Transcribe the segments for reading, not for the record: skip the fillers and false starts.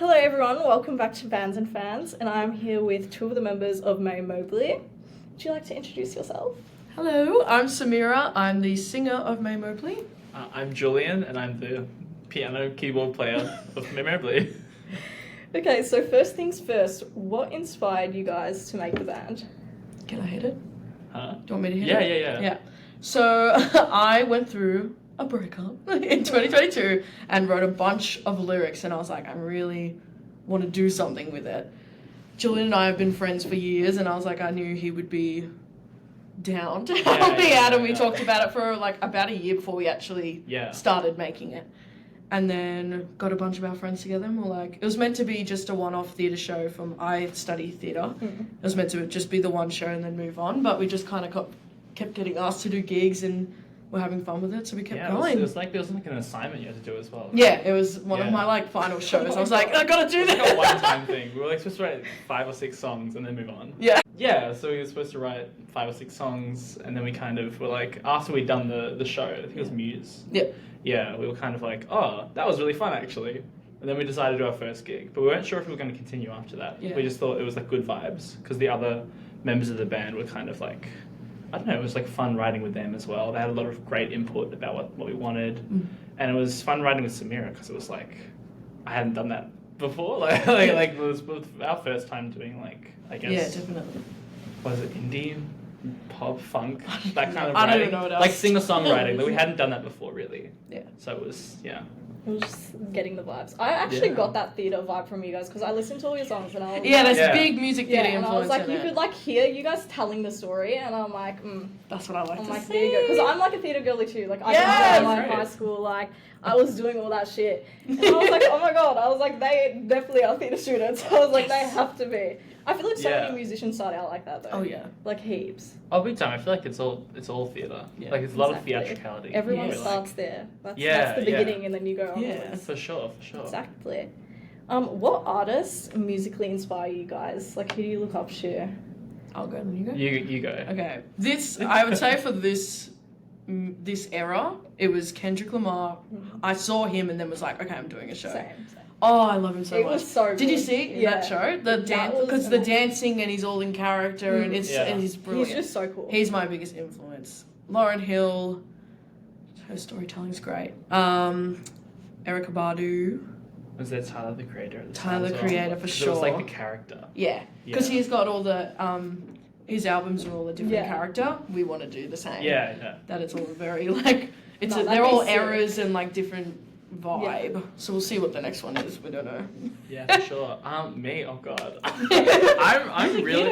Hello everyone, welcome back to Bands and Fans, and I'm here with two of the members of Mae Mobly. Would you like to introduce yourself? Hello, I'm Samira. I'm the singer of Mae Mobly. I'm Julian, and I'm the piano keyboard player of Mae Mobly. Okay, so first things first, what inspired you guys to make the band? Can I hit it? Huh? Do you want me to hit Yeah, it? yeah. Yeah. So I went through a breakup in 2022 and wrote a bunch of lyrics, and I was like, I really want to do something with it. Julian and I have been friends for years, and I was like, I knew he would be down to help me out, and we talked about it for like about a year before we actually started making it. And then got a bunch of our friends together and we're like, it was meant to be just a one-off theatre show I study theatre. It was meant to just be the one show and then move on, but we just kind of kept getting asked to do gigs and we're having fun with it, so we kept going. It was like an assignment you had to do as well. Yeah, it was one of my final shows. I was like, I gotta do this. It was like a one-time thing. We were supposed to write 5 or 6 songs and then move on. Yeah, so we were supposed to write 5 or 6 songs, and then we kind of were like, after we'd done the show, I think it was Muse. Yeah, we were kind of like, oh, that was really fun actually. And then we decided to do our first gig, but we weren't sure if we were going to continue after that. We just thought it was like good vibes, because the other members of the band were kind of like, I don't know, it was like fun writing with them as well. They had a lot of great input about what we wanted. And it was fun writing with Samira, because it was like, I hadn't done that before. Like it was our first time doing like, I guess. Yeah, definitely. Was it indie, pop, funk, that kind of writing? I don't even know what else. Like singer-songwriting, but we hadn't done that before really. Yeah. So it was, I was just getting the vibes. I actually got that theatre vibe from you guys because I listened to all your songs and I was there's big music theatre and influence. I was like, you could like hear you guys telling the story, and I'm like, that's what I like. I'm to like, see. there you go, because I'm like a theatre girly too. Like I did in like high school, like I was doing all that shit, and I was like, oh my god, I was like, they definitely are theatre students. I was like, they have to be. I feel like so many musicians start out like that though. Oh yeah, like heaps. Oh, big time. I feel like it's all theatre. Yeah. Like it's a lot of theatricality. Everyone starts there. That's the beginning, and then you go on. Yeah, for sure. Exactly. What artists musically inspire you guys? Like, who do you look up to? I'll go, then you go. You go. Okay. I would say for this era, it was Kendrick Lamar. I saw him and then was like, okay, I'm doing a show. Same. Oh, I love him so much. It was so good. Did you see that show? Because the dancing and he's all in character and he's brilliant. He's just so cool. He's my biggest influence. Lauryn Hill, her storytelling's great. Erykah Badu. Was that Tyler the Creator at the Tyler the Creator for sure. It was like the character. Yeah, because he's got all the his albums are all a different character. We want to do the same. Yeah. That it's all very like they're all eras and like different vibe. So we'll see what the next one is. We don't know. Yeah, for sure. Me, oh god. I'm really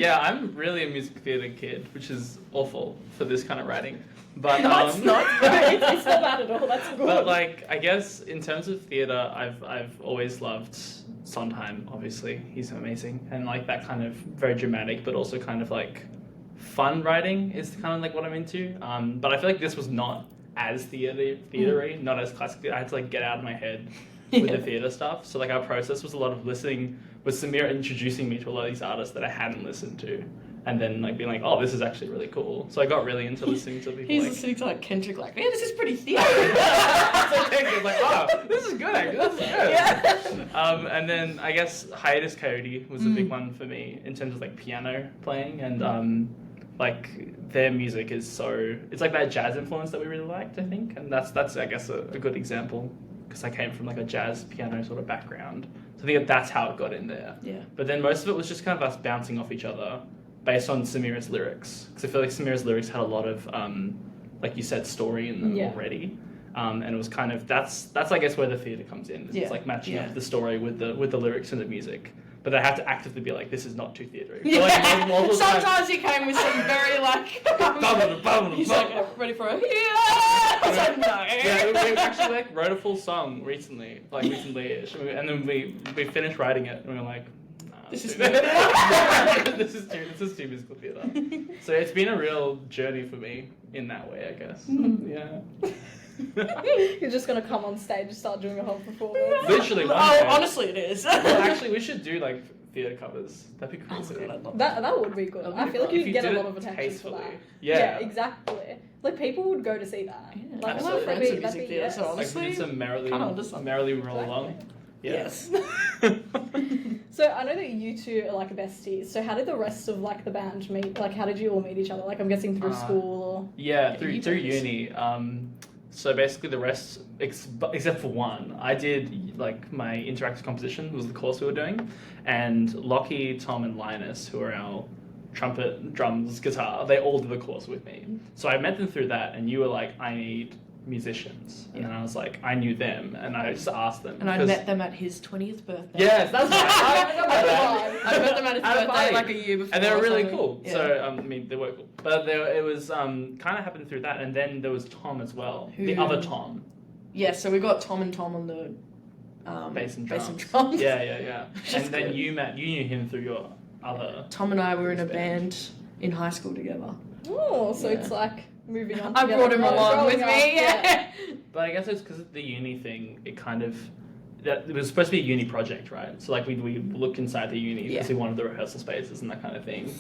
I'm really a music theatre kid, which is awful for this kind of writing. But no, it's not. It's not bad at all. That's good. But like, I guess in terms of theatre, I've always loved Sondheim. Obviously, he's amazing, and like that kind of very dramatic, but also kind of like fun writing is kind of like what I'm into. But I feel like this was not as theatre-y, not as classic. I had to like get out of my head with the theatre stuff. So like our process was a lot of listening, with Samira introducing me to a lot of these artists that I hadn't listened to. And then like being like, oh, this is actually really cool. So I got really into listening to people. He's listening to like Kendrick, like, man, this is pretty theatre. So Kendrick was like, oh, this is good, actually. This is good. And then I guess Hiatus Coyote was a big one for me in terms of like piano playing, and like their music is it's like that jazz influence that we really liked, I think. And that's I guess a good example, because I came from like a jazz piano sort of background. So I think that's how it got in there. Yeah. But then most of it was just kind of us bouncing off each other, based on Samira's lyrics, because I feel like Samira's lyrics had a lot of, like you said, story in them already, and it was kind of that's I guess where the theatre comes in. It's like matching up the story with the lyrics and the music, but I have to actively be like, this is not too theatre. Yeah. Like, sometimes he came with some very like. He's like ready for a we actually like wrote a full song recently, and then we finished writing it and we were like, this is too musical theatre. So it's been a real journey for me in that way, I guess. Yeah. You're just gonna come on stage and start doing a whole performance. Literally. Honestly, it is. Well, actually, we should do like theatre covers. That'd be cool. That would be good. I feel like you'd get a lot of attention for that. Yeah, exactly. Like people would go to see that. Yeah. Like my friends are music theatre, so like honestly, we did some merrily roll along. Yeah. Yes. So I know that you two are like besties. So how did the rest of like the band meet? Like how did you all meet each other? Like I'm guessing through school or? Yeah, through uni. So basically the rest, except for one, I did like my interactive composition was the course we were doing, and Lockie, Tom, and Linus, who are our trumpet, drums, guitar, they all did the course with me. So I met them through that, and you were like, I need musicians, and then I was like, I knew them, and I just asked them. And I met them at his 20th birthday. Yes, that's right. I remember that. I met them at his birthday like a year before. And they were really cool. Yeah. So, I mean, they were cool. But it was kind of happened through that, and then there was Tom as well. The other Tom. Yeah, so we got Tom on the bass and drums. Yeah. And then you knew him through your other... Tom and I were in a band in high school together. Oh, so it's like moving on. I brought him along with me, yeah. But I guess it's because of the uni thing, it kind of... It was supposed to be a uni project, right? So like we looked inside the uni because we wanted the rehearsal spaces and that kind of thing.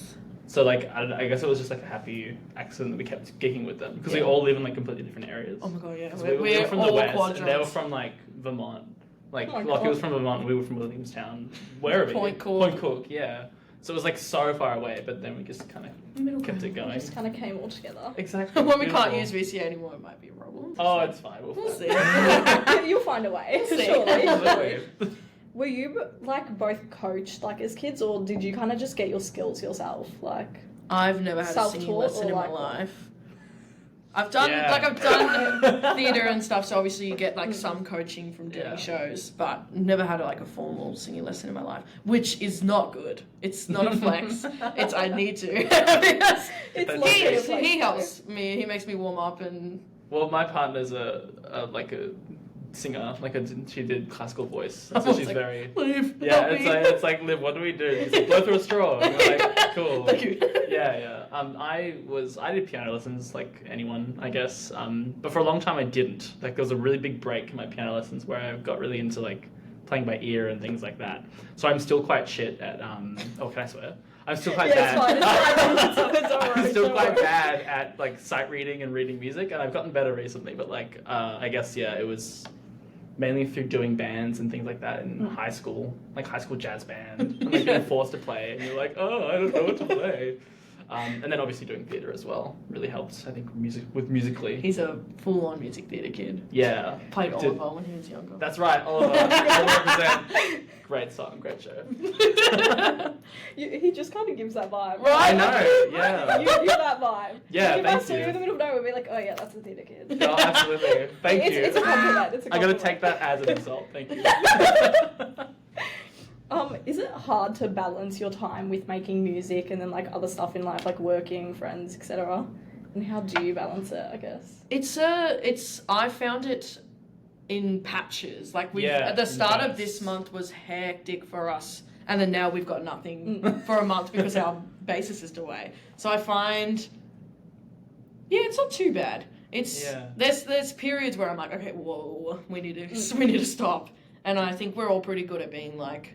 So like I guess it was just like a happy accident that we kept gigging with them because we all live in like completely different areas. Oh my god, yeah. We were from the West quadrants. and they were from like Vermont. Like Lockie was from Vermont and we were from Williamstown. Wherever. Point Cook, yeah. So it was like so far away, but then we just kind of kept it going. It just kind of came all together. Exactly. When we can't use VCA anymore, it might be a problem. Oh, it's fine. We'll see. You'll find a way. See. Surely. Were you like both coached like as kids, or did you kind of just get your skills yourself? Like I've never had a singing lesson in my life. I've done theatre and stuff, so obviously you get like some coaching from doing shows, but never had like a formal singing lesson in my life, which is not good. It's not a flex. It's I need to. He helps me. He makes me warm up and. Well, my partner's a singer, she did classical voice, so she's like, very... Liv, it's like, Liv, what do we do? She's like, blow through a straw. And we're like, cool. Thank you. Yeah. I did piano lessons like anyone, I guess, but for a long time I didn't. Like there was a really big break in my piano lessons where I got really into like playing by ear and things like that. So I'm still quite shit at, oh, can I swear? I'm still quite bad. I'm still quite bad at like sight reading and reading music, and I've gotten better recently. But like, I guess it was mainly through doing bands and things like that in high school, like high school jazz band, and like being forced to play, and you're like, oh, I don't know what to play. And then obviously doing theatre as well really helps, I think, musically. He's a full-on music theatre kid. Yeah. Played Oliver when he was younger. That's right, Oliver. 100%. Great song, great show. He just kind of gives that vibe. Right? I know, yeah. You give that vibe. Yeah, if thank I saw you in the middle of nowhere, we'd be like, oh yeah, that's a theatre kid. Oh, absolutely. Thank you. It's a compliment. I gotta take that as an insult. Thank you. Is it hard to balance your time with making music and then like other stuff in life, like working, friends, etc.? And how do you balance it, I guess? I found it in patches. Like at the start of this month was hectic for us, and then now we've got nothing for a month because our bassist is away. So I find, it's not too bad. There's periods where I'm like, okay, whoa, we need to stop. And I think we're all pretty good at being like,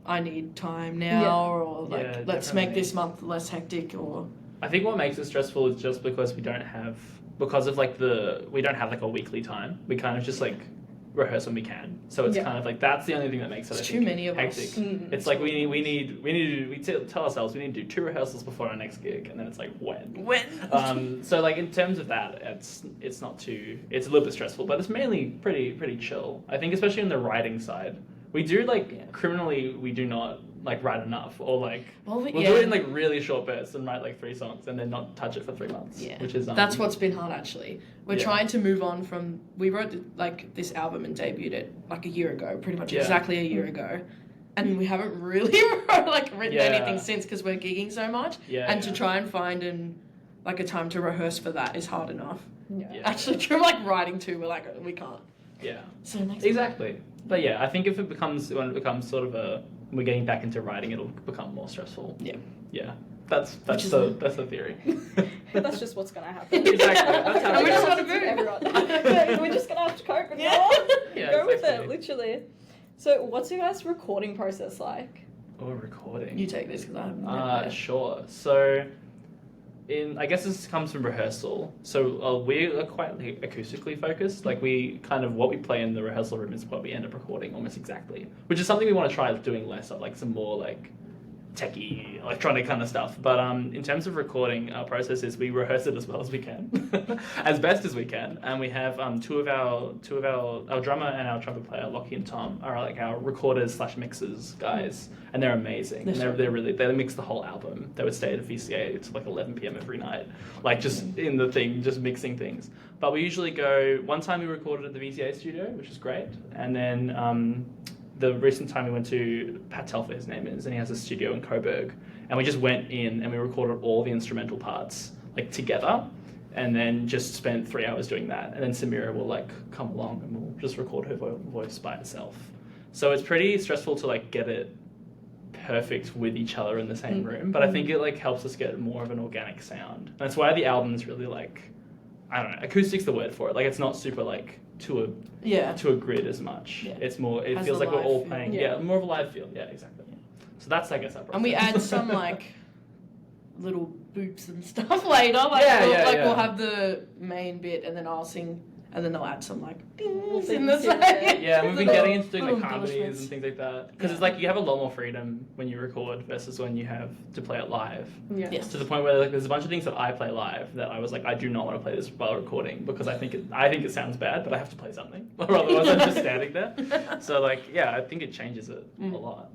I need time now, or like, let's make this month less hectic, or... I think what makes it stressful is just because we don't have like a weekly time. We kind of just like rehearse when we can. So it's kind of like, that's the only thing that makes it, too many of hectic. Us. It's like we tell ourselves we need to do 2 rehearsals before our next gig, and then it's like, when? So like in terms of that, it's not too, it's a little bit stressful, but it's mainly pretty chill. I think especially on the writing side. We do criminally, we do not like write enough, or like we'll do it in like really short bursts and write like 3 songs and then not touch it for 3 months. Yeah, which is that's what's been hard actually. We're trying to move on from. We wrote like this album and debuted it like a year ago, pretty much exactly a year ago, and we haven't really written anything since because we're gigging so much. And to try and find a time to rehearse for that is hard enough. Actually, from like writing too, we're like we can't. Yeah. So next exactly. Time. But I think when it becomes sort of we're getting back into writing, it'll become more stressful. Yeah. Yeah. That's the theory. That's just what's gonna happen. Exactly. That's how we're just gonna do everyone. We're just gonna have to cope and go with it, literally. So, what's your guys' recording process like? Oh, recording. You take this because I haven't. Sure. So, I guess this comes from rehearsal. So we are quite acoustically focused. Like what we play in the rehearsal room is what we end up recording almost exactly, which is something we want to try doing less of, like some more like techie, electronic kind of stuff. But in terms of recording, our process is we rehearse it as well as we can, as best as we can. And we have two of our drummer and our trumpet player, Lockie and Tom, are like our recorders / mixers guys, and they're amazing. And they mix the whole album. They would stay at VCA to like 11 p.m. every night, like just in the thing, just mixing things. But we usually go. One time we recorded at the VCA studio, which is great, and then. The recent time we went to Pat Telfer, his name is, and he has a studio in Coburg, and we just went in and we recorded all the instrumental parts like together, and then just spent 3 hours doing that. And then Samira will like come along and we'll just record her voice by itself. So it's pretty stressful to like get it perfect with each other in the same room, but I think it like helps us get more of an organic sound. And that's why the album is really like, I don't know, acoustic's the word for it. Like it's not super like to a grid as much. Yeah. It's more, it feels like we're all playing, more of a live feel. Yeah, exactly. Yeah. So that's, I guess, our process. And we add some like little boops and stuff later. Like, we'll have the main bit and then I'll sing, and then they'll add some like dings in the side. Yeah, we've been getting into doing like harmonies and things like that. Because it's like you have a lot more freedom when you record versus when you have to play it live. Yeah. Yes. To the point where like there's a bunch of things that I play live that I was like, I do not want to play this while recording because I think it sounds bad, but I have to play something. Or otherwise I'm just standing there. So like, yeah, I think it changes it a lot,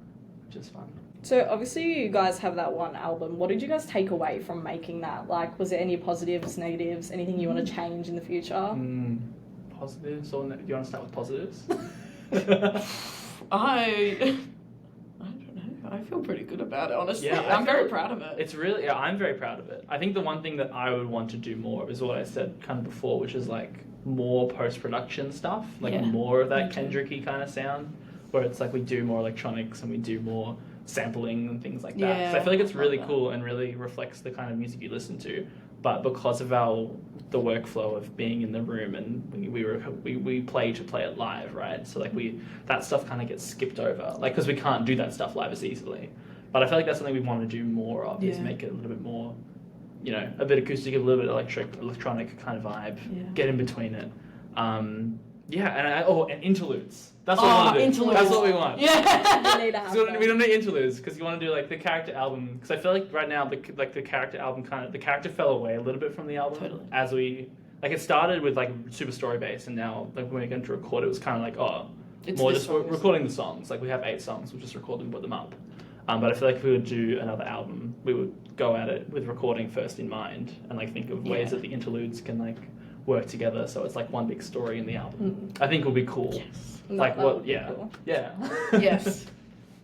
which is fun. So obviously you guys have that one album. What did you guys take away from making that? Like, was there any positives, negatives, anything you want to change in the future? Positives, or do you want to start with positives? I don't know. I feel pretty good about it, honestly. Yeah, I'm very proud of it. It's really, I'm very proud of it. I think the one thing that I would want to do more of is what I said kind of before, which is like more post-production stuff, like more of that Kendrick-y kind of sound, where it's like we do more electronics and we do more sampling and things like that. Yeah, so I feel like it's really cool and really reflects the kind of music you listen to. But because of the workflow of being in the room and we play it live, right? So like that stuff kind of gets skipped over, like because we can't do that stuff live as easily. But I feel like that's something we want to do more of, is make it a little bit more, a bit acoustic, a little bit electronic kind of vibe. Get in between it. And interludes. That's what we want to do. Interludes. That's what we want. Yeah. We need to have So we don't need interludes because you want to do like the character album. Because I feel like right now the character album the character fell away a little bit from the album. Totally. As we it started with like super story based, and now like when we get to record, it was kind of like it's more just recording the songs. Like we have 8 songs, we'll just record them, put them up. But I feel like if we would do another album, we would go at it with recording first in mind and like think of ways that the interludes can like work together, so it's like one big story in the album. I think it would be cool. Yes. Like Cool. Yes.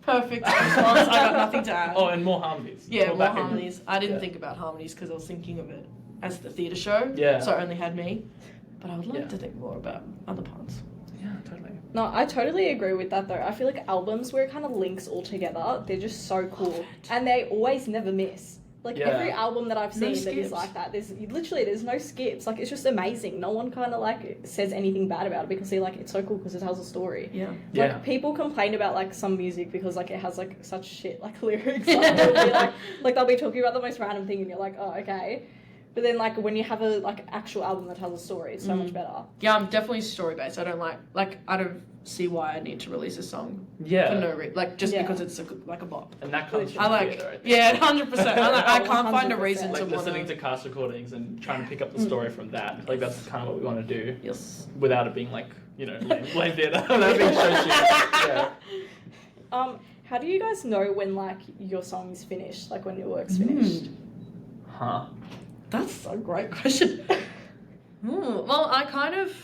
Perfect response. I got nothing to add. Oh, and more harmonies. Yeah, more harmonies. I didn't think about harmonies because I was thinking of it as the theatre show. Yeah. So I only had me. But I would like to think more about other parts. Yeah, totally. No, I totally agree with that though. I feel like albums where it kind of links all together, they're just so cool. And they always never miss. Like every album that I've seen that is like that, there's no skips. Like it's just amazing. No one kind of like says anything bad about it because they're like, it's so cool because it tells a story. Yeah. Like people complain about like some music because like it has like such shit like lyrics. Like, they'll be talking about the most random thing and you're like, oh okay. But then like when you have a like actual album that tells a story, it's so much better. Yeah, I'm definitely story based. I don't I don't see why I need to release a song. Yeah. For no reason, like just because it's a bop. And that comes from I like. theatre, I think. Yeah, 100%. I can't find a reason like to listening to cast recordings and trying to pick up the story from that. Like that's kind of what we want to do. Yes. Without it being like lame theatre. Without being so shit. Yeah. How do you guys know when like your song's finished? Like when your work's finished? Huh. That's a great question. Well, I kind of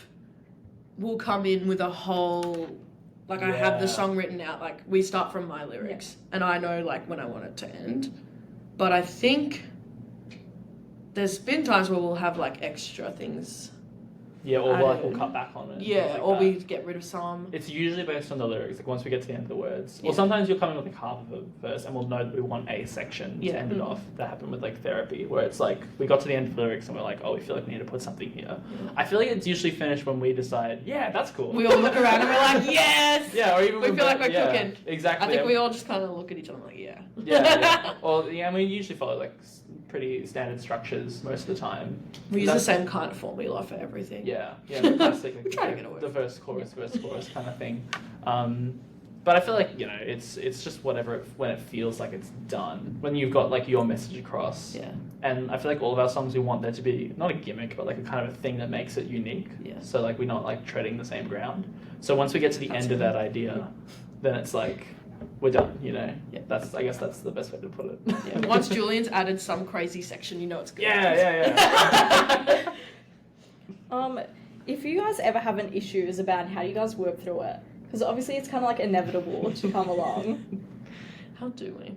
will come in with a whole, like I have the song written out, like we start from my lyrics and I know like when I want it to end. But I think there's been times where we'll have like extra things. Yeah, or like we'll cut back on it. Yeah, like or that. we get rid of some. It's usually based on the lyrics, like once we get to the end of the words. Yeah. Or sometimes you'll come in with like half of a verse and we'll know that we want a section to end it off. That happened with like Therapy, where it's like we got to the end of the lyrics and we're like, oh, we feel like we need to put something here. Yeah. I feel like it's usually finished when we decide, yeah, that's cool. We all look around and we're like, yes! Yeah, or even we feel like we're cooking. Exactly. I think we all just kind of look at each other like, Yeah. Well, yeah, I mean, we usually follow like pretty standard structures most of the time. We use the same kind of formula for everything. Yeah, the classic. We try to get away. The verse, chorus kind of thing. But I feel like, you know, it's just whatever when it feels like it's done. When you've got like your message across. Yeah. And I feel like all of our songs, we want there to be not a gimmick, but like a kind of a thing that makes it unique. Yeah. So like we're not like treading the same ground. So once we get to the end of that idea, then it's like we're done. You know. Yeah. I guess that's the best way to put it. Yeah. Once Julian's added some crazy section, you know it's good. Yeah. If you guys ever have an issue as a band, how do you guys work through it? Because obviously it's kind of like inevitable to come along. How do we?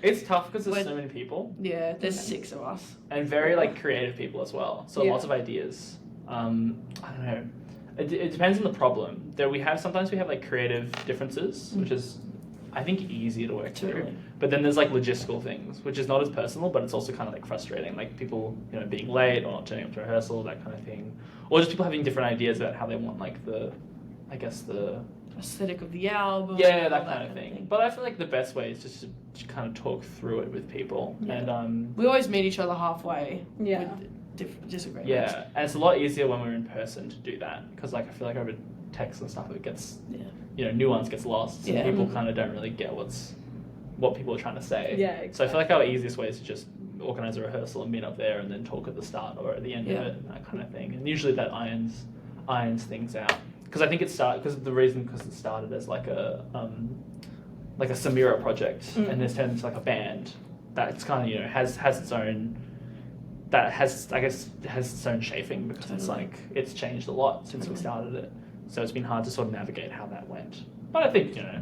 It's tough because there's so many people. Yeah, there's 6 of us. And very like creative people as well. So lots of ideas. I don't know. It depends on the problem. Sometimes we have like creative differences, which is I think easier to work through. But then there's like logistical things, which is not as personal, but it's also kind of like frustrating. Like people, you know, being late or not turning up to rehearsal, that kind of thing. Or just people having different ideas about how they want like the aesthetic of the album. Yeah, that kind of thing. But I feel like the best way is just to kind of talk through it with people. Yeah. And we always meet each other halfway. Yeah. With disagreements. Yeah, and it's a lot easier when we're in person to do that because like I feel like over text and stuff it gets you know, nuance gets lost. So people kind of don't really get what people are trying to say. Yeah. Exactly. So I feel like our easiest way is to just organize a rehearsal and meet up there and then talk at the start or at the end of it and that kind of thing. And usually that irons things out. Because I think it started as like a Samira project and it's turned into like a band that's kind of, you know, has its own its own shaping because it's like it's changed a lot since we started it. So it's been hard to sort of navigate how that went. But I think, you know,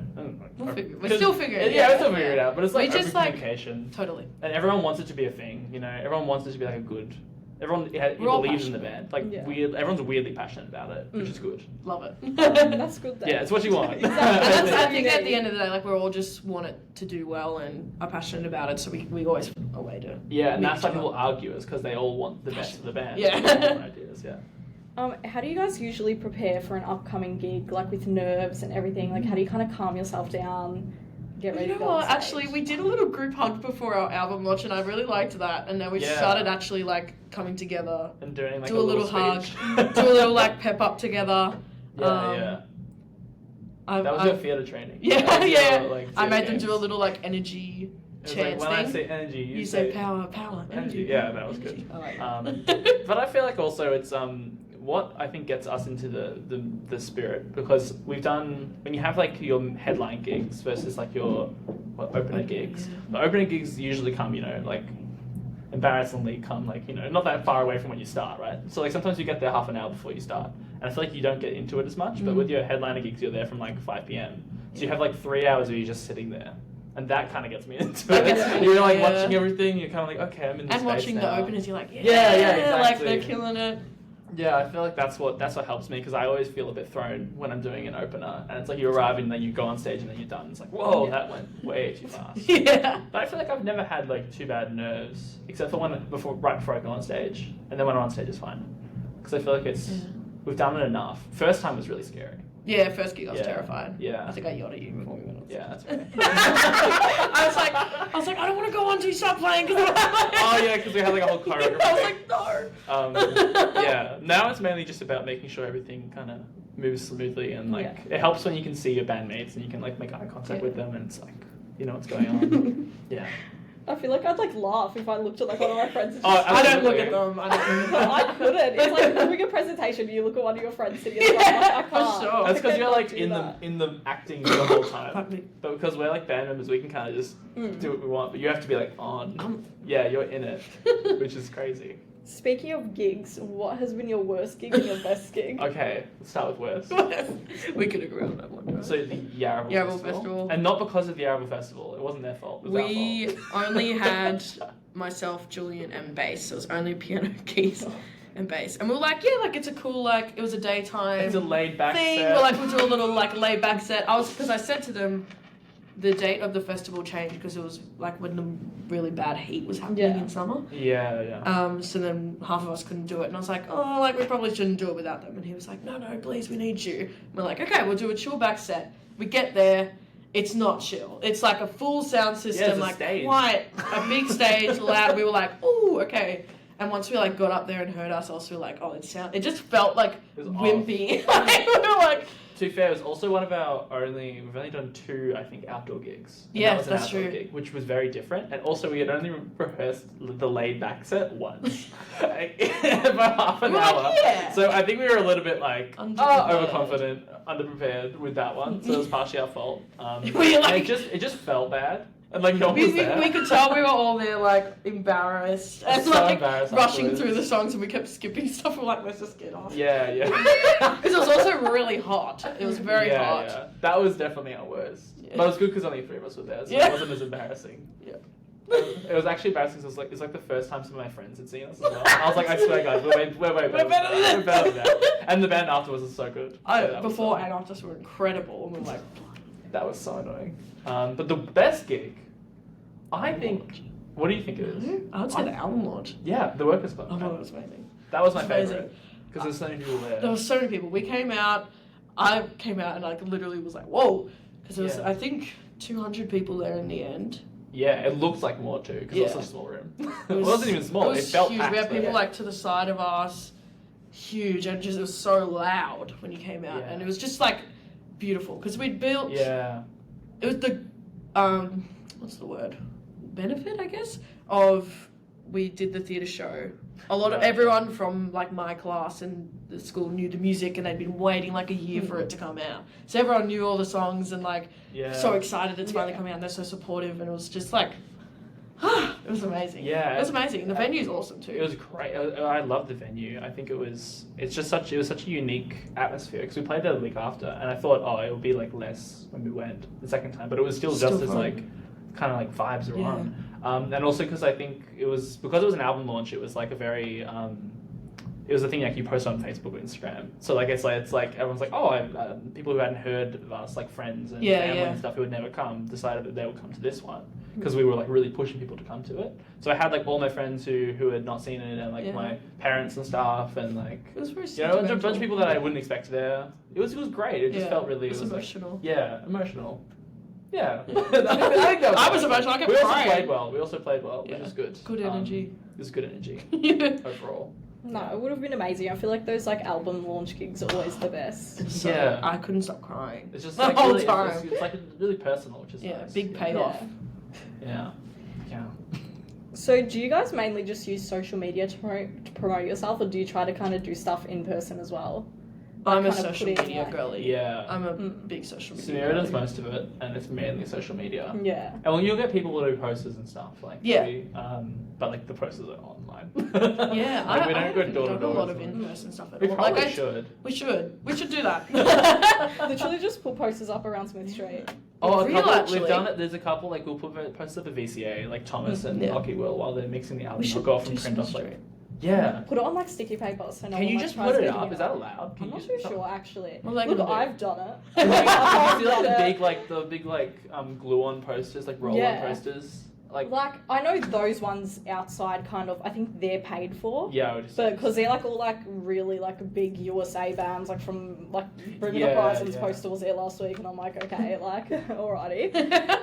we're still figuring it out. Yeah, we're still figuring it out. But it's like we just open communication. Totally. And everyone wants it to be a thing, you know. Everyone wants it to be like a good. Everyone believes in the band. Like everyone's weirdly passionate about it, which is good. Love it. That's good. Then. Yeah, it's what you want. I think at the end of the day, like we're all just want it to do well and are passionate about it, so we always find a way to. Yeah, and that's why people argue is because they all want the best of the band. Yeah. Ideas. Yeah. How do you guys usually prepare for an upcoming gig, like with nerves and everything? Like, how do you kind of calm yourself down? Get ready to go on stage? Actually, we did a little group hug before our album launch, and I really liked that. And then we started actually like coming together and doing like do a little hug, do a little like pep up together. That was your theatre training. Yeah. Like, I made them do a little like energy chant like, when thing. I say energy, you say power, energy. Yeah, that was good. But I feel like also it's what I think gets us into the spirit, because we've done, when you have like your headline gigs versus like your opener gigs, the opener gigs usually come, you know, like embarrassingly come like, you know, not that far away from when you start, right? So like sometimes you get there half an hour before you start, and I feel like you don't get into it as much, but with your headliner gigs you're there from like 5 p.m. So you have like 3 hours where you're just sitting there. And that kind of gets me into it. You're like watching everything, you're kind of like, okay, I'm in this and space watching now. the openers, you're like, exactly. Like they're killing it. Yeah, I feel like that's what helps me, because I always feel a bit thrown when I'm doing an opener, and it's like you arrive and then you go on stage and then you're done. It's like, whoa, that went way too fast. But I feel like I've never had like too bad nerves, except for right before I go on stage, and then when I'm on stage it's fine, because I feel like we've done it enough. First time was really scary. Yeah, first gig I was terrified. Yeah. I think I yelled at you before we went on stage. Yeah, that's okay. I was like, I don't want to go on until you stop playing. Oh yeah, because we had like a whole choreography. I was like, no. Yeah, now it's mainly just about making sure everything kind of moves smoothly, and like it helps when you can see your bandmates and you can like make eye contact with them, and it's like, you know what's going on. Yeah. I feel like I'd like laugh if I looked at like one of my friends. And I don't look at them. I couldn't. It's like doing a presentation. You look at one of your friends sitting in the front. I can't. For sure. That's because you're like in the acting the whole time. But because we're like band members, we can kind of just do what we want. But you have to be like on. Yeah, you're in it, which is crazy. Speaking of gigs, what has been your worst gig and your best gig? Okay, let's start with worst. We could agree on that one. So the Yarraville Festival. And not because of the Yarraville Festival. It wasn't their fault. It was we only had myself, Julian, and bass. So it was only piano, keys, and bass. And we were like, it's a cool, like, it was a daytime It's a laid back thing. set. We're like, we'll do a little, like, laid back set. Because I said to them, the date of the festival changed because it was like when the really bad heat was happening in summer. Yeah. So then half of us couldn't do it, and I was like, oh, like we probably shouldn't do it without them. And he was like, no, please, we need you. And we're like, okay, we'll do a chill back set. We get there, it's not chill. It's like a full sound system, like stage. quite a big stage, loud. We were like, ooh, okay. And once we like got up there and heard ourselves, we were like, oh, it just felt like wimpy. Like, we were like. To be fair, it was also one of we've only done 2, I think, outdoor gigs. Yes, that's true. Gig, which was very different. And also we had only rehearsed the laid back set once. For half an hour. Like, yeah. So I think we were a little bit like overconfident, underprepared with that one. So it was partially our fault. It just felt bad. And like no one was there. We could tell we were all there like embarrassed and like rushing through the songs, and we kept skipping stuff. We're like, let's just get off. Yeah. Because it was also really hot. It was very hot. Yeah. That was definitely our worst. Yeah. But it was good because only 3 of us were there, so it wasn't as embarrassing. Yeah. It was actually embarrassing because it's like the first time some of my friends had seen us as well. I was like, I swear, guys, we're way better than that. And the band afterwards was so good. Before and after were incredible, and we were like, that was so annoying. But the best gig, I think. What do you think it is? I would say the album launch. Yeah, the Workers' Club. Oh, that was amazing. That was my favorite because there's so many people there. There were so many people. I came out and like literally was like, whoa, because there was I think 200 people there in the end. Yeah, it looked like more too because it was such a small room. It wasn't even small. It felt huge. packed. We had people like to the side of us, huge, and it was so loud when you came out, and it was just like beautiful because we'd built. Yeah. It was the what's the word? Benefit, I guess, of we did the theatre show. A lot of everyone from like my class and the school knew the music, and they'd been waiting like a year for it to come out. So everyone knew all the songs and like so excited it's finally coming out. And they're so supportive, and it was just like, it was amazing. Yeah, it was amazing. The venue's awesome too. It was great. I love the venue. I think it was such a unique atmosphere because we played there the week after, and I thought, it would be like less when we went the second time, but it was still just as like kind of like vibes are on. And also because I think it was an album launch, it was like a very it was a thing like you post on Facebook or Instagram. So like it's like everyone's like, people who hadn't heard of us, like friends and family and stuff who had never come, decided that they would come to this one because we were like really pushing people to come to it. So I had like all my friends who had not seen it, and like my parents and stuff, and like it was very a bunch of people that I wouldn't expect there. It was great. It just felt really it was emotional. Like, emotional. Yeah. I think that I was emotional. I kept crying. We also played well, which is good. Good energy. It was good energy overall. No, it would have been amazing. I feel like those like album launch gigs are always the best. So, I couldn't stop crying. It's just the like whole really, time. It's like really personal, which is nice. Big payoff. Yeah. So do you guys mainly just use social media to promote yourself, or do you try to kind of do stuff in person as well? I'm a social media girly. Yeah. I'm a big social media Samira does most of it, and it's mainly social media. Yeah. And well, you'll get people to do posters and stuff, like but like the posters are online. Yeah, like, we don't go door to door. A lot of in-person stuff at all. We probably should. We should do that. Literally just put posters up around Smith Street. Oh, we've done it. There's a couple, like we'll put posters up at VCA, like Thomas and Lockie will, while they're mixing the album. We'll go off and print off like. Yeah. Put it on like sticky paper so no Can one you just put it up? Is that allowed? I'm not too sure actually. Well, like, look, I've done it. I see like the big glue-on posters, like roll-on posters. Like I know those ones outside kind of, I think they're paid for. Yeah, I would just but because they're like all like really like big USA bands, like from like Bring Me the Horizons poster was there last week, and I'm like, okay, like alrighty.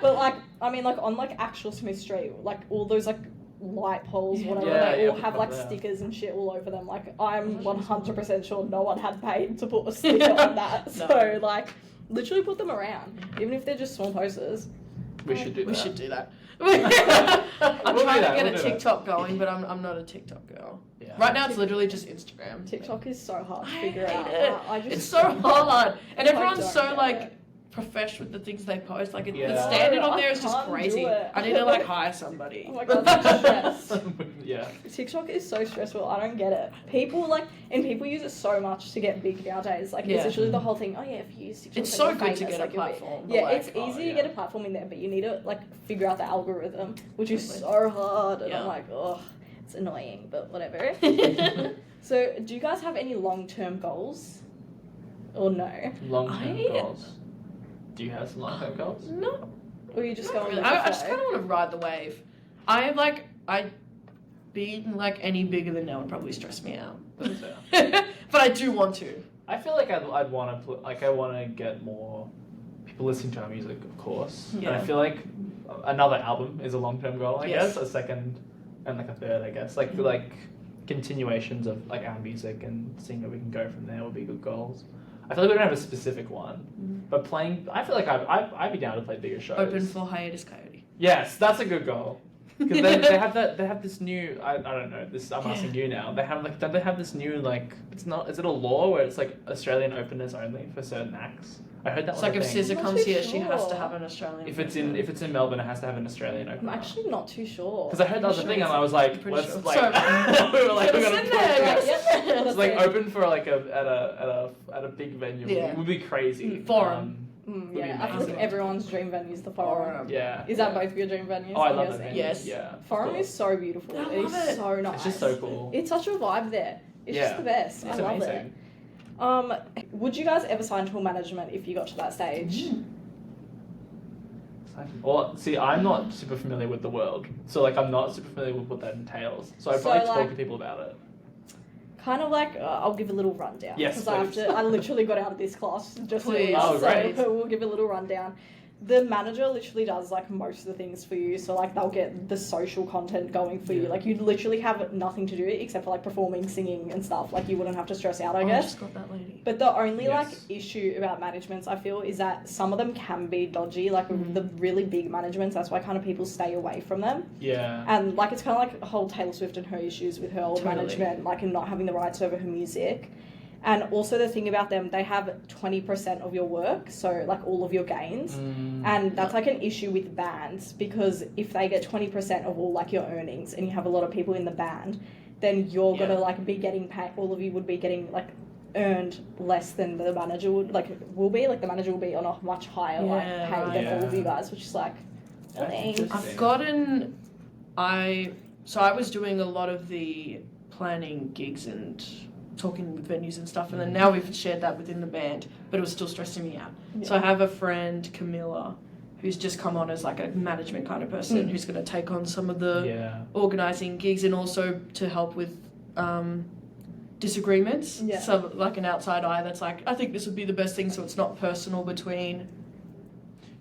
But like I mean like on like actual Smith Street, like all those like light poles, whatever, they all have like stickers and shit all over them. Like I'm 100% sure no one had paid to put a sticker on that. So like literally put them around, even if they're just small posters. We should do that. I'm trying to get a TikTok going, but I'm not a TikTok girl. Yeah. Right now it's literally just Instagram. TikTok is so hard to figure out. It's so hard, and everyone's so like professional with the things they post. Like the standard on there is just crazy. I need to like hire somebody. Oh my god, that's stress. Yeah. TikTok is so stressful. I don't get it. People use it so much to get big nowadays. Like it's literally the whole thing. Oh yeah, if you use TikTok, it's so good to get a platform. Yeah, it's easy to get a platform in there, but you need to like figure out the algorithm, which is so hard. And I'm like, oh, it's annoying, but whatever. So, do you guys have any long-term goals, or no? Long-term goals. Do you have some long-term goals? No. Or you just going? I just kind of want to ride the wave. Being like any bigger than now would probably stress me out. But I do want to. I feel like I'd want to I want to get more people listening to our music, of course. Yeah. And I feel like another album is a long-term goal, I Yes. guess. A second and like a third, I guess. Like continuations of like our music and seeing where we can go from there would be good goals. I feel like we don't have a specific one, but playing. I feel like I'd be down to play bigger shows. Open for Hiatus Coyote. Yes, that's a good goal. Because they have this new. I don't know. This I'm asking you now. They have this new like. It's not. Is it a law where it's like Australian openers only for certain acts? I heard that. It's was like a if thing. SZA I'm comes not too here, she has to sure. have an Australian. If it's in Melbourne, it has to have an Australian opener. I'm actually not too sure. Because I heard that was a thing, and I was like, Pretty let's sure. like. Sorry. We were like, we're Get gonna us in push there, that. guys. It's like open for like at a big venue. Yeah. Would be crazy. Forum. Would be Yeah, I feel like amazing. everyone's dream venue is the Forum. Yeah. Is that both of your dream venues? Oh, I I'm love that guessing? venue. Yes. Yeah. it's Forum cool. is so beautiful. I It love is it. so nice. It's just so cool. It's such a vibe there. It's Yeah. just the best. It's I love amazing. it. Would you guys ever sign to a management if you got to that stage? Well, see, I'm not super familiar with the world, so like I'm not super familiar with what that entails. So I'd So, probably talk like- to people about it. Kind of like, I'll give a little rundown. Yes, Because I literally got out of this class just Please. Oh, so great. we'll give a little rundown. The manager literally does like most of the things for you, so like they'll get the social content going for you. Yeah. Like you'd literally have nothing to do except for like performing, singing and stuff. Like you wouldn't have to stress out, I I guess. just got that lady. But the only Yes. like issue about managements I feel is that some of them can be dodgy, like the really big managements. That's why kind of people stay away from them. Yeah. And like it's kind of like a whole Taylor Swift and her issues with her old Totally. management, like and not having the rights over her music. And also the thing about them, they have 20% of your work, so like all of your gains. And that's like an issue with bands because if they get 20% of all like your earnings and you have a lot of people in the band, then you're Yeah. gonna like be getting paid. All of you would be getting like earned less than the manager would will be. Like the manager will be on a much higher like Yeah, pay than all of you yeah. guys, which is like, That's thanks. interesting. I've gotten, I was doing a lot of the planning gigs and talking with venues and stuff, and then now we've shared that within the band, but it was still stressing me out. So I have a friend, Camilla, who's just come on as like a management kind of person who's going to take on some of the Yeah. organising gigs and also to help with disagreements. Yeah. So like an outside eye that's like, I think this would be the best thing so it's not personal between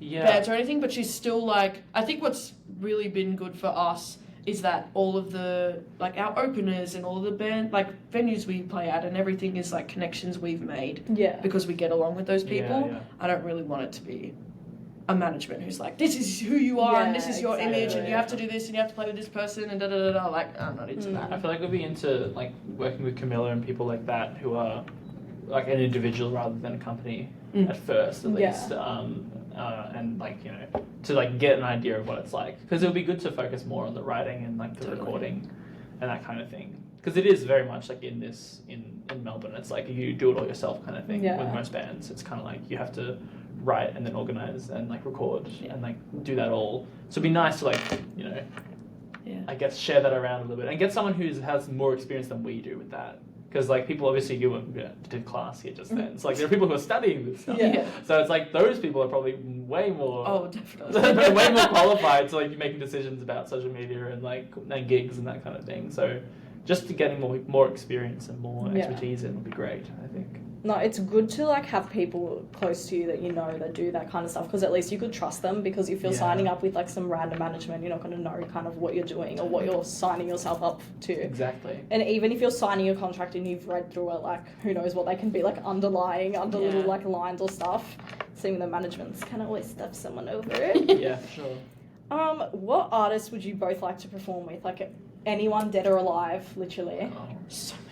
Yeah. bands or anything, but she's still like, I think what's really been good for us is that all of the, like our openers and all the band, like venues we play at and everything is like connections we've made Yeah. because we get along with those people. Yeah, yeah. I don't really want it to be a management who's like, this is who you are and this Yeah, is your exactly. image and you have to do this and you have to play with this person and da da da da. Like, I'm not into I that. feel like we'd be into like working with Camilla and people like that who are like an individual rather than a company at first, at Yeah. least. And like to like get an idea of what it's like, because it would be good to focus more on the writing and like the Totally. recording and that kind of thing. Because it is very much like in Melbourne, it's like you do it all yourself kind of thing. Yeah. With most bands, it's kind of like you have to write and then organize and like record and like do that all. So it'd be nice to like Yeah. I guess share that around a little bit and get someone who has more experience than we do with that. Because like people obviously you did class here just then. So like there are people who are studying this stuff. Yeah. So it's like those people are probably way more Oh, definitely. way more qualified to like making decisions about social media and like and gigs and that kind of thing. So just to getting more experience and more Yeah. expertise in would be great, I think. No, it's good to like have people close to you that you know that do that kind of stuff because at least you could trust them because if you're Yeah. signing up with like some random management, you're not going to know kind of what you're doing or what you're signing yourself up to. Exactly. And even if you're signing a contract and you've read through it, like who knows what they can be like underlying under little like lines or stuff. Seeing the managements can always stuff someone over it. Yeah, for sure. What artists would you both like to perform with? Like anyone dead or alive, literally. Oh. So many.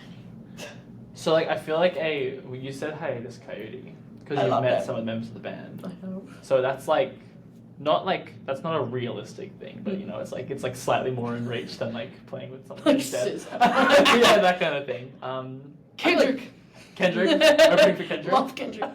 So like I feel like you said Hiatus Coyote because I you've love met them. some of the members of the band. I hope. So that's like that's not a realistic thing, but it's like slightly more in reach than like playing with someone Like who's dead. SZA. Yeah, that kind of thing. Kendrick. Kendrick, opening for Kendrick. Love Kendrick.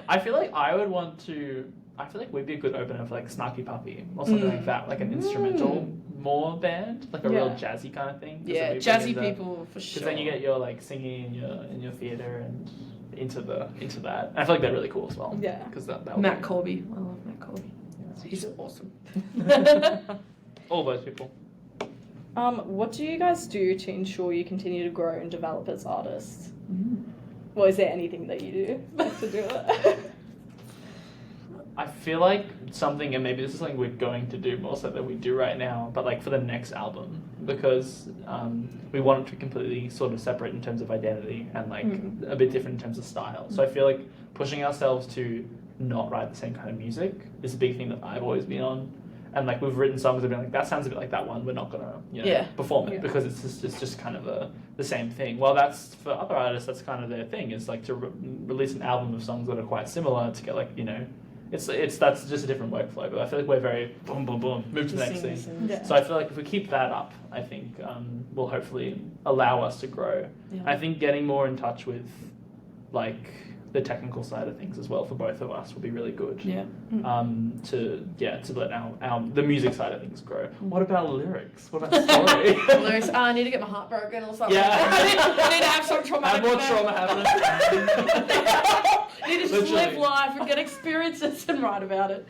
I feel like we'd be a good opener for like Snarky Puppy or something like that, like an instrumental more band, like a real jazzy kind of thing. Yeah, jazzy people for sure. Because then you get your like singing in your theater and into that. And I feel like they're really cool as well. Yeah. Because that Matt Colby. I love Matt Colby. Yeah. He's awesome. All those people. What do you guys do to ensure you continue to grow and develop as artists? Well, is there anything that you do to do it? I feel like something, and maybe this is something we're going to do more so than we do right now, but like for the next album, because we want it to be completely sort of separate in terms of identity and like a bit different in terms of style. So I feel like pushing ourselves to not write the same kind of music is a big thing that I've always been on. And like we've written songs that have been like, that sounds a bit like that one, we're not gonna perform it because it's just kind of the same thing. Well, that's for other artists, that's kind of their thing, is like to release an album of songs that are quite similar to get like, it's that's just a different workflow. But I feel like we're very boom boom boom, move to the next thing. So I feel like if we keep that up, I think will hopefully allow us to grow. I think getting more in touch with like the technical side of things as well for both of us will be really good. To let our the music side of things grow. What about lyrics? What about story? Lyrics. I need to get my heart broken or something. I need to have some traumatic. Have more trauma happen. Need to just live life and get experiences and write about it.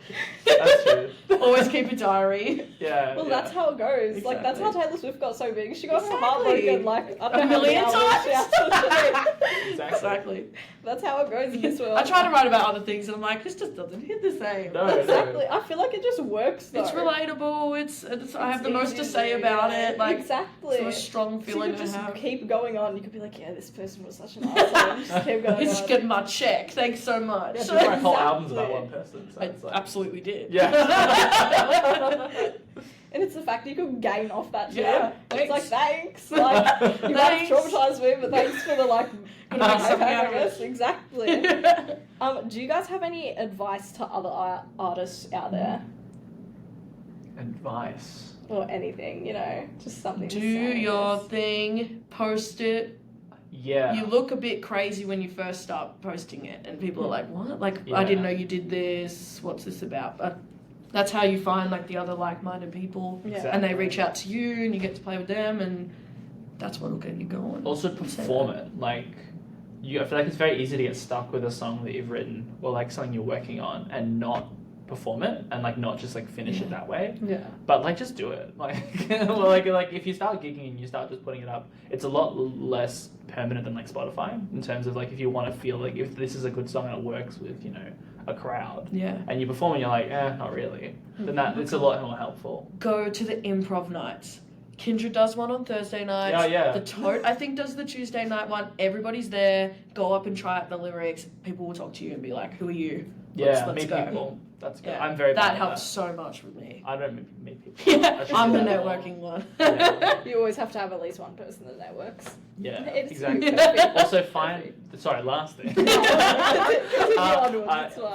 That's true. Always keep a diary. Well, that's how it goes. Exactly. Like, that's how Taylor Swift got so big. She got her heart broken, like, I don't a know million how many hours times. Exactly. That's how it goes in this world. I try to write about other things and I'm like, this just doesn't hit the same. No, exactly. I feel like it just works, though. It's relatable. It's I have the most to say about it. Like, exactly. It's a strong feeling so you I just have. keep going on. You could be like, yeah, this person was such an asshole. Just keep going It's on. getting my check. Thanks so much. Yeah, just write whole albums about one person. So I it's like, absolutely did. Yeah. And it's the fact that you could gain off that shit. Yeah, And it's like, thanks. Like, you might have traumatized me, but thanks for the, like, good I guess. Exactly. Do you guys have any advice to other artists out there? Advice. Or anything, just something Do to say, your thing, post it. Yeah. You look a bit crazy when you first start posting it, and people are like, what? Like, I didn't know you did this. What's this about? But that's how you find, like, the other like-minded people. Yeah. And they reach out to you, and you get to play with them, and that's what'll get you going. Also perform it. Like, I feel like it's very easy to get stuck with a song that you've written or, like, something you're working on and not perform it and, like, not just, like, finish it that way. Yeah. But, like, just do it. Like, like if you start gigging and you start just putting it up, it's a lot less permanent than, like, Spotify in terms of, like, if you want to feel like if this is a good song and it works with, a crowd. Yeah. And you perform and you're like, not really. Then it's a lot more helpful. Go to the improv nights. Kindred does one on Thursday nights. Oh, yeah. The Tote, I think, does the Tuesday night one. Everybody's there. Go up and try out the lyrics. People will talk to you and be like, who are you? Let's meet go. people. That's good. Yeah. I'm very That bad helps at so much with me. I don't meet people. Yeah, I'm the networking one. Yeah. You always have to have at least one person that networks. Yeah, It's exactly. perfect. Also, last thing.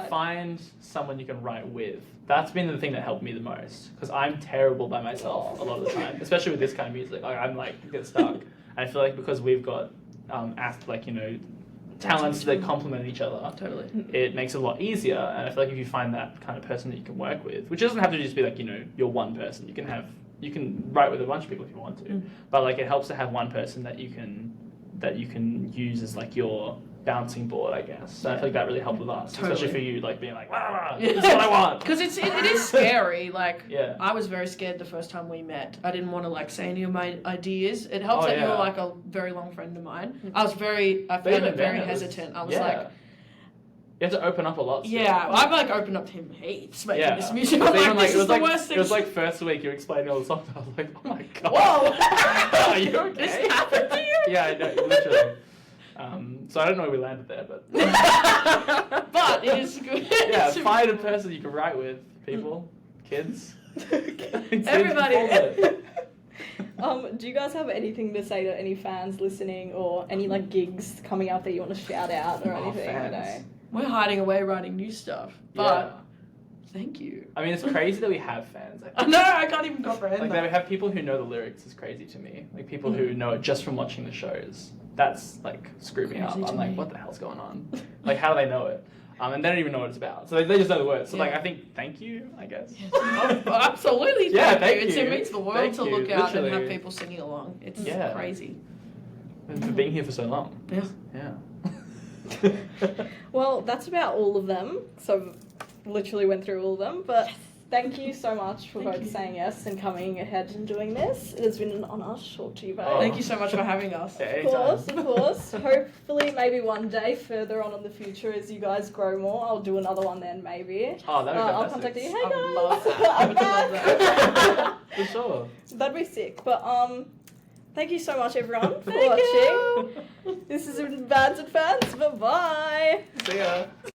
Find someone you can write with. That's been the thing that helped me the most, because I'm terrible by myself a lot of the time, especially with this kind of music. Like, I'm like get stuck. And I feel like because we've got talents that complement each other, Totally. it makes it a lot easier. And I feel like if you find that kind of person that you can work with, which doesn't have to just be like you're one person. You can write with a bunch of people if you want to, but like it helps to have one person that you can use as like your bouncing board, I guess. So I feel like that really helped with us, especially for you, like being like, wow, this is what I want. Because it is scary. Like, Yeah. I was very scared the first time we met. I didn't want to like say any of my ideas. It helps that you were like a very long friend of mine. I found it very hesitant. I was like, you have to open up a lot. Still. yeah, I've like opened up to him heaps making this music. I'm like, this is the worst thing. It was like first week you're explaining all the songs. I was like, oh my god. Whoa. Are you okay? This happened to you? Yeah, I know, literally. So I don't know where we landed there, but but it is good. Yeah, find a person you can write with, people, kids, everybody. Do you guys have anything to say to any fans listening, or any like gigs coming up that you want to shout out or anything? Fans. We're hiding away writing new stuff, but thank you. I mean, it's crazy that we have fans. I know, I can't even comprehend like that. that we have people who know the lyrics is crazy to me. Like people who know it just from watching the shows. That's like screwed me up. I'm like, what the hell's going on? Like, how do they know it? And they don't even know what it's about. So they just know the words. So like, I think thank you, I guess. Absolutely. Thank you. It means the world Thank to you, look out literally. and have people singing along. It's crazy. And for being here for so long. Well, that's about all of them. So literally went through all of them, but thank you so much for both saying yes and coming ahead and doing this. It has been an honour to talk to you both. Thank you so much for having us. Of course. Hopefully, maybe one day further on in the future, as you guys grow more, I'll do another one then, maybe. Oh, that'd be I'll fantastic. contact you. Hey I guys, would love that. I would love that. For sure. that'd be sick. But thank you so much, everyone, for watching. This has been Bands and Fans. Bye bye. See ya.